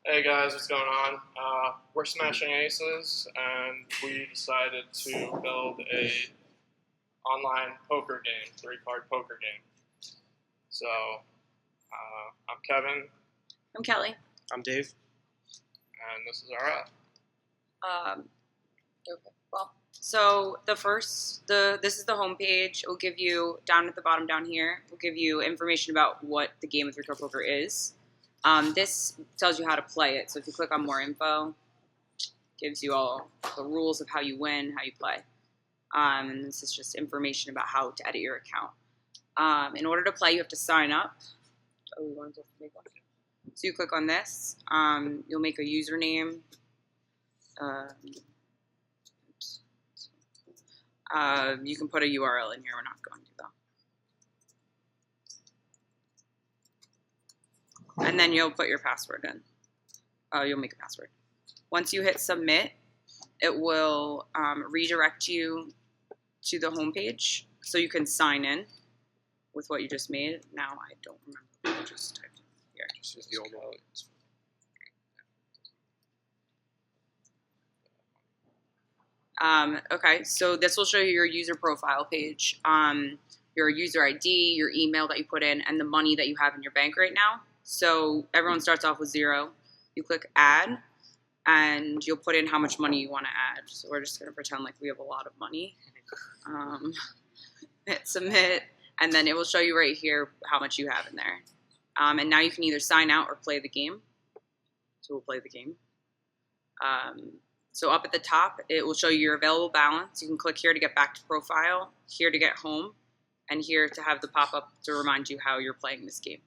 Hey guys, what's going on? We're smashing aces, and we decided to build a online poker game, three-card poker game. So, I'm Kevin, I'm Kelly. I'm Dave. and this is our app. Okay. Well, so this is the homepage. It will give you down at the bottom down here. It will give you information about what the game of three-card poker is. This tells you how to play it. So if you click on more info, it gives you all the rules of how you win, how you play. And this is just information about how to edit your account. In order to play, you have to sign up. Oh, we wanted to make one. So you click on this. You'll make a username. You can put a URL in here. We're not going to though. And then you'll put your password in. You'll make a password. Once you hit submit, it will redirect you to the home page so you can sign in with what you just made. Now I don't remember what I just typed in here. Just use the old wallet. Okay, so this will show you your user profile page, your user ID, your email that you put in, and the money that you have in your bank right now. So everyone starts off with 0. You click add, and you'll put in how much money you want to add. So we're just going to pretend like we have a lot of money. Hit submit, and then it will show you right here how much you have in there. And now you can either sign out or play the game. So we'll play the game. So up at the top, it will show you your available balance. You can click here to get back to profile, here to get home, and here to have the pop-up to remind you how you're playing this game.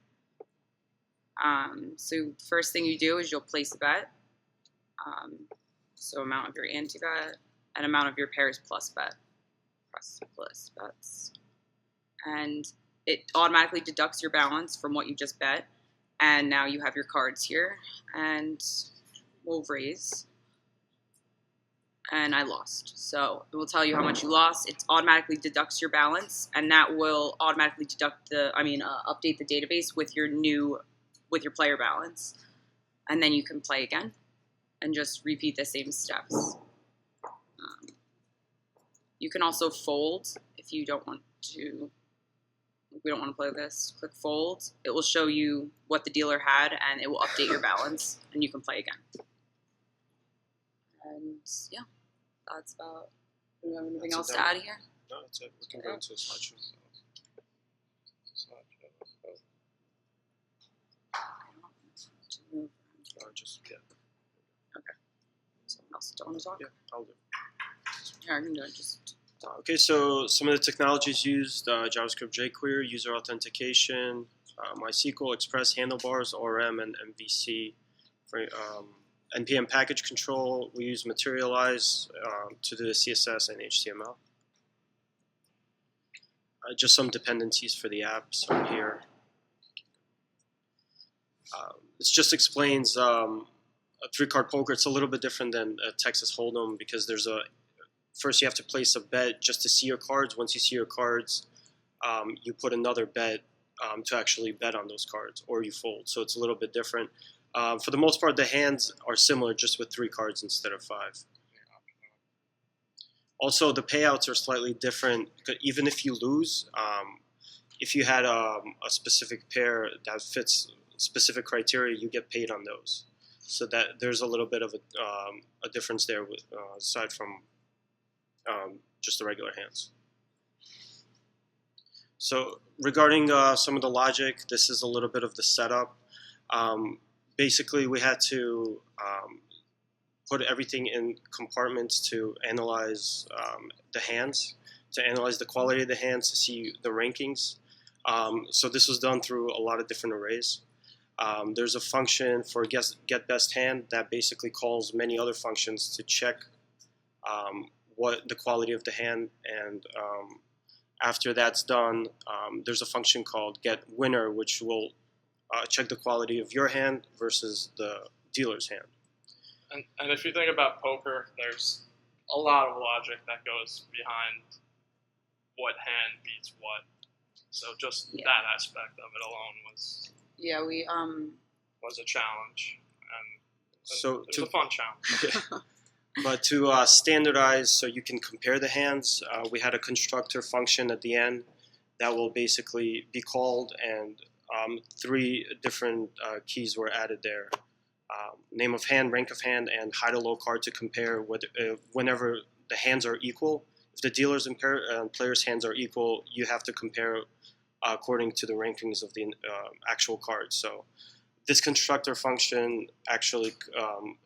So the first thing you do is you'll place a bet. So amount of your anti-bet and amount of your pairs plus bet. Plus bets. And it automatically deducts your balance from what you just bet. And now you have your cards here. And we'll raise. And I lost. So it will tell you how much you lost. It automatically deducts your balance, and that will automatically update the database with your player balance. And then you can play again and just repeat the same steps. You can also fold if you don't want to. We don't want to play this. Click fold. It will show you what the dealer had, and it will update your balance, and you can play again. And yeah, that's about. Do you have anything else to add here? No, that's it. We can go into a slideshow. Just yeah. Okay. Someone else don't want to talk? Yeah, I'll do. Yeah, I can do it. Just. Okay, so some of the technologies used: JavaScript jQuery, user authentication, MySQL, Express, handlebars, ORM, and MVC. For NPM package control, we use Materialize to do the CSS and HTML. Just some dependencies for the apps on here. This just explains a three-card poker. It's a little bit different than a Texas Hold'em because there's first you have to place a bet just to see your cards. Once you see your cards, you put another bet to actually bet on those cards, or you fold. So it's a little bit different. For the most part, the hands are similar, just with 3 cards instead of 5. Also, the payouts are slightly different. Even if you lose, if you had a specific pair that fits specific criteria, you get paid on those. So that there's a little bit of a difference there, aside from just the regular hands. So regarding some of the logic, this is a little bit of the setup. Basically, we had to put everything in compartments to analyze the hands, to analyze the quality of the hands, to see the rankings. So this was done through a lot of different arrays. There's a function for get best hand that basically calls many other functions to check what the quality of the hand, and after that's done, there's a function called get winner, which will check the quality of your hand versus the dealer's hand. And if you think about poker, there's a lot of logic that goes behind what hand beats what. So just that aspect of it alone was Yeah, we a challenge. And So it was a fun challenge. But to standardize so you can compare the hands, we had a constructor function at the end that will basically be called, and 3 different keys were added there. Name of hand, rank of hand, and high to low card to compare whenever the hands are equal. If the dealer's and player's hands are equal, you have to compare according to the rankings of the actual cards. So this constructor function actually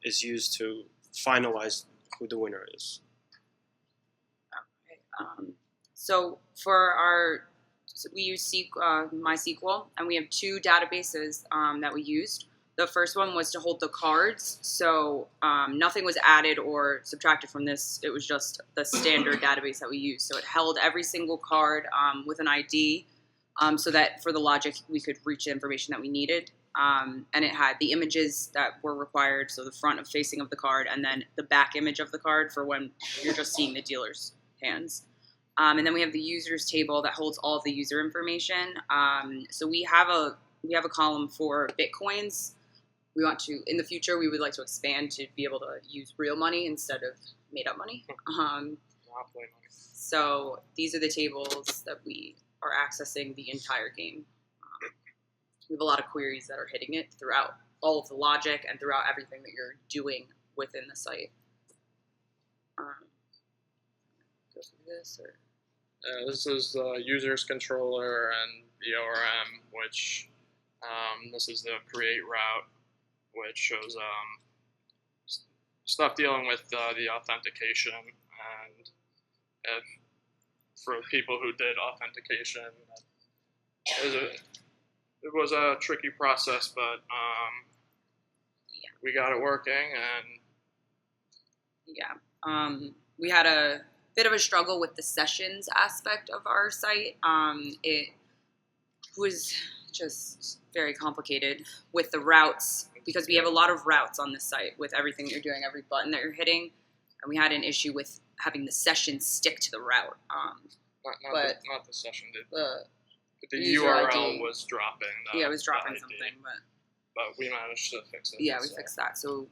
is used to finalize who the winner is. Okay. So for we use MySQL, and we have 2 databases that we used. The first one was to hold the cards, so nothing was added or subtracted from this. It was just the standard database that we used. So it held every single card with an ID, so that for the logic we could reach the information that we needed. And it had the images that were required, so the front facing of the card, and then the back image of the card for when you're just seeing the dealer's hands. And then we have the users table that holds all of the user information. So we have a column for Bitcoins. We want to, in the future, we would like to expand to be able to use real money instead of made-up money. So these are the tables that we are accessing the entire game. We have a lot of queries that are hitting it throughout all of the logic and throughout everything that you're doing within the site. Go through this, or This is the user's controller and the ORM, which this is the create route, which shows stuff dealing with the authentication, and for people who did authentication, it was a tricky process, but we got it working, and we had a bit of a struggle with the sessions aspect of our site. It was just very complicated with the routes, because we have a lot of routes on this site with everything you're doing, every button that you're hitting, and we had an issue with having the session stick to the route. Not the session. The user URL ID was dropping. It was dropping ID, something, but we managed to fix it. Yeah, we fixed that. So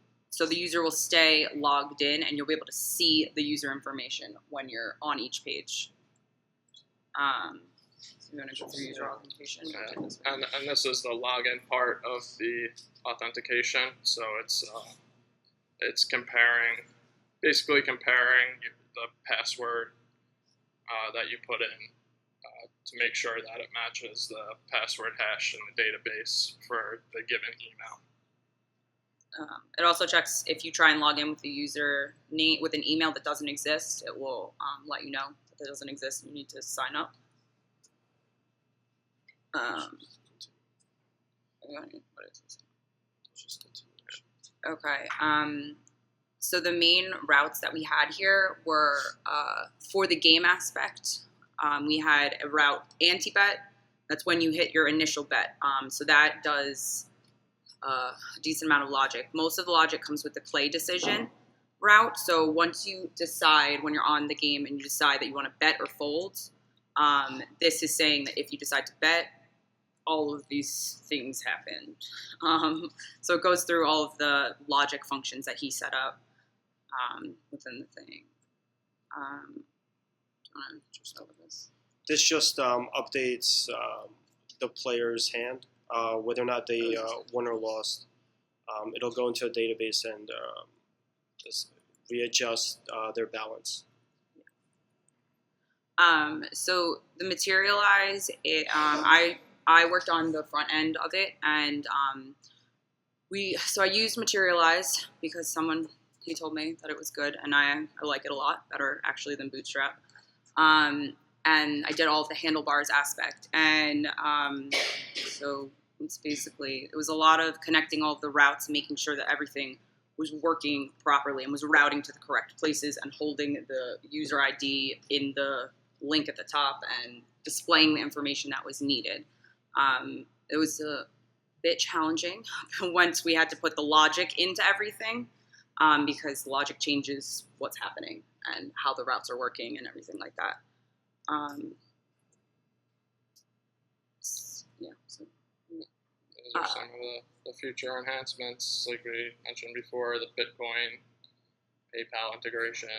the user will stay logged in, and you'll be able to see the user information when you're on each page. So you want to go through user authentication? Yeah. And this is the login part of the authentication. So it's basically comparing the password that you put in to make sure that it matches the password hash in the database for the given email. It also checks if you try and log in with the user name with an email that doesn't exist. It will let you know that it doesn't exist and you need to sign up. What is this? Okay. So the main routes that we had here were for the game aspect. We had a route anti-bet. That's when you hit your initial bet. So that does a decent amount of logic. Most of the logic comes with the play decision route. So once you decide, when you're on the game and you decide that you want to bet or fold, this is saying that if you decide to bet, all of these things happen. So it goes through all of the logic functions that he set up within the thing. This just updates the player's hand, whether or not they won or lost. It'll go into a database and just readjust their balance. So the Materialize, I worked on the front end of it, and I used Materialize because he told me that it was good, and I like it a lot, better actually than Bootstrap. And I did all of the handlebars aspect, and so it's basically, it was a lot of connecting all of the routes, making sure that everything was working properly and was routing to the correct places and holding the user ID in the link at the top and displaying the information that was needed. It was a bit challenging once we had to put the logic into everything, because logic changes what's happening and how the routes are working and everything like that. Those are some of the the future enhancements, like we mentioned before, the Bitcoin, PayPal integration,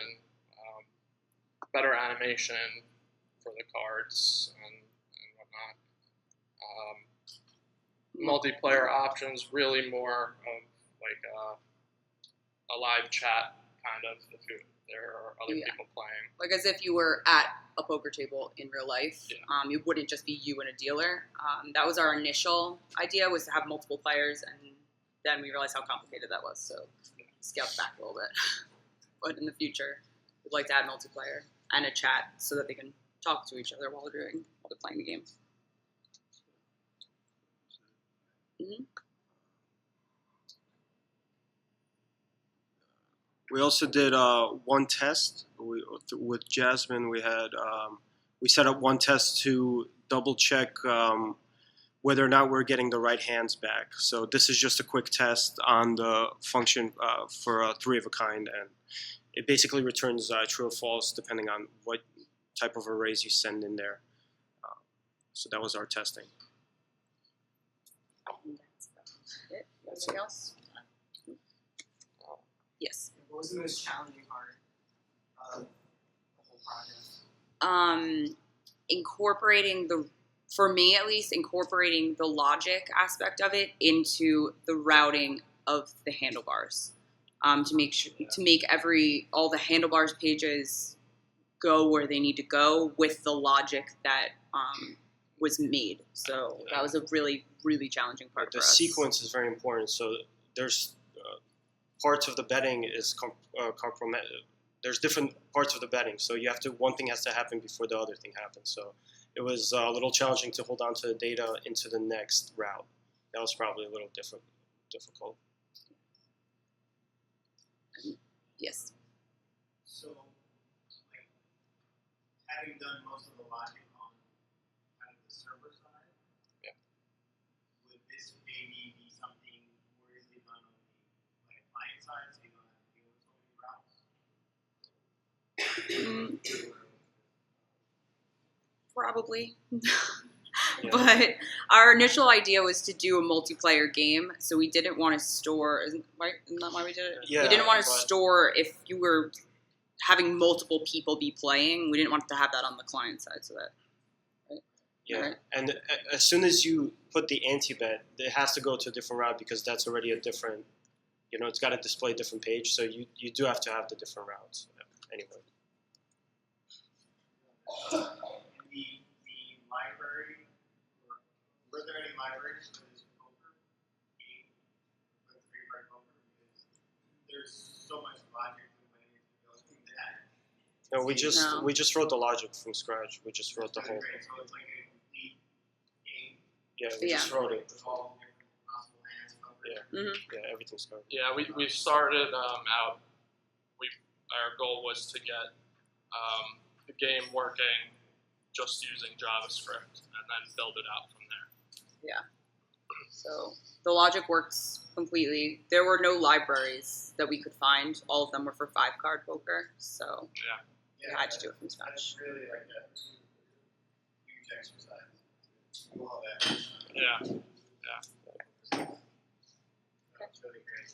better animation for the cards and whatnot. Multiplayer options, really more of like a live chat kind of if there are other people playing. Like as if you were at a poker table in real life. Yeah. It wouldn't just be you and a dealer. That was our initial idea, was to have multiple players, and then we realized how complicated that was, so scaled back a little bit. But in the future, we'd like to add multiplayer and a chat so that they can talk to each other while they're playing the game. Mm-hmm. We also did one test. With Jasmine, we set up one test to double check whether or not we're getting the right hands back. So this is just a quick test on the function for a 3 of a kind, and it basically returns true or false depending on what type of arrays you send in there. So that was our testing. That's about it. Anything else? Yes. What was the most challenging part of the whole project? For me at least, incorporating the logic aspect of it into the routing of the handlebars, to make all the handlebars pages go where they need to go with the logic that was made. So that was a really, really challenging part for us. The sequence is very important. So there's parts of the betting is there's different parts of the betting. So one thing has to happen before the other thing happens. So it was a little challenging to hold on to the data into the next route. That was probably a little difficult. Yes. So, like, having done most of the logic on kind of the server side, would this maybe be something more easily done on the client side, so you don't have to deal with so many routes? Probably. Yeah. But our initial idea was to do a multiplayer game, so we didn't want to store. Isn't that why we did it? Yeah, we didn't want to store if you were having multiple people be playing. We didn't want to have that on the client side, so that. Right? Yeah, Right. and as soon as you put the anti-bet, it has to go to a different route because that's already a different. It's got to display a different page, so you do have to have the different routes anyway. The library, were there any libraries for this poker game, for the 3-card poker? Because there's so much logic that went into building that. No, we just wrote the logic from scratch. We just wrote the whole. Great. So it's like a complete game. Yeah, we just wrote it. With all different possible hands covered. Yeah, Mm-hmm. yeah, everything's covered. Yeah, we started out. Our goal was to get the game working just using JavaScript and then build it out from there. Yeah. So the logic works completely. There were no libraries that we could find. All of them were for 5-card poker, so we had to do it from scratch. That's really like a huge exercise. To do all that. Yeah. That's really great.